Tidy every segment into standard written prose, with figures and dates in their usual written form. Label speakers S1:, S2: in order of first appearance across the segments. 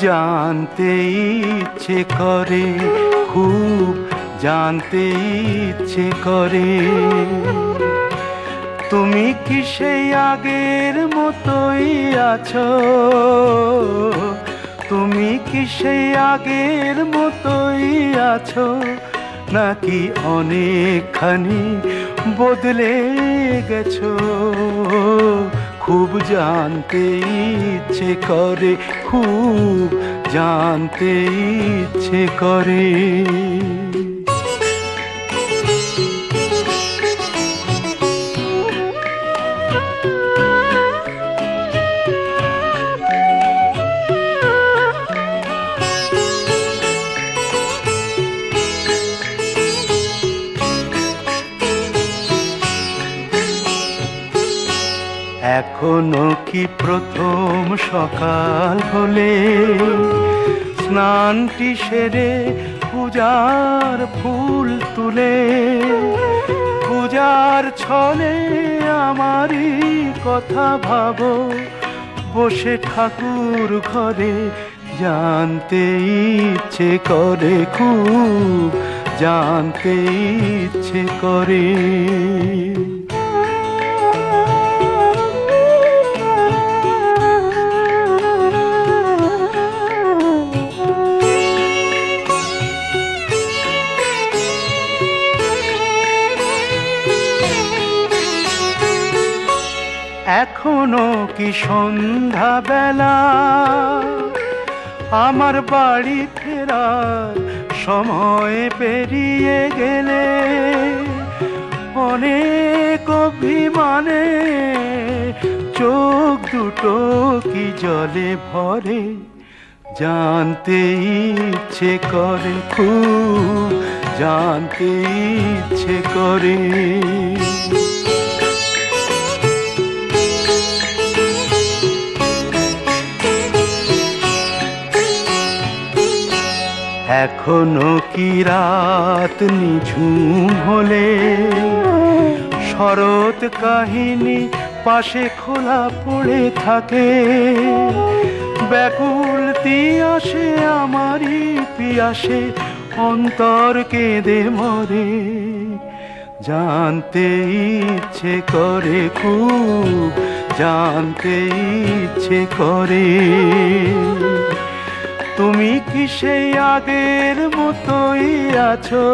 S1: জানতে ইচ্ছে করে, খুব জানতে ইচ্ছে করে। তুমি কি সেই আগের মতোই আছো? তুমি কি সেই আগের মতোই আছো, নাকি অনেকখানি বদলে গেছো? খুব জানতে ইচ্ছে করে, খুব জানতে ইচ্ছে করে। এখনো কি প্রথম সকাল হলে স্নানটি সেরে পূজার ফুল তুলে, পূজার ছলে আমারই কথা ভাবো বসে ঠাকুর ঘরে? জানতে ইচ্ছে করে, খুব জানতে ইচ্ছে করে। এখনো কি সন্ধ্যা বেলা, আমার বাড়ি ফেরার সময় পেরিয়ে গেলে অনেক অভিমানে চোখ দুটো কি জলে ভরে? জানতে ইচ্ছে করে, খুব জানতে ইচ্ছে করে। এখনো কি রাত নিঝুম হলে শরৎ কাহিনী পাশে খোলা পড়ে থাকে? ব্যাকুল তিয়াসে আমারই পিয়াসে অন্তর কেঁদে মরে? জানতে ইচ্ছে করে, খুব জানতে ইচ্ছে করে। তুমি কি সেই আগের মতোই আছো?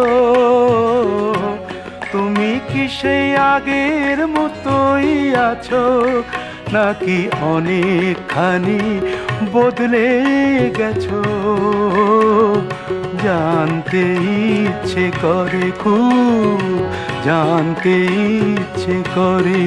S1: তুমি কি সেই আগের মতোই আছো, নাকি অনেকখানি বদলে গেছো? জানতে ইচ্ছে করে, খুব জানতে ইচ্ছে করে।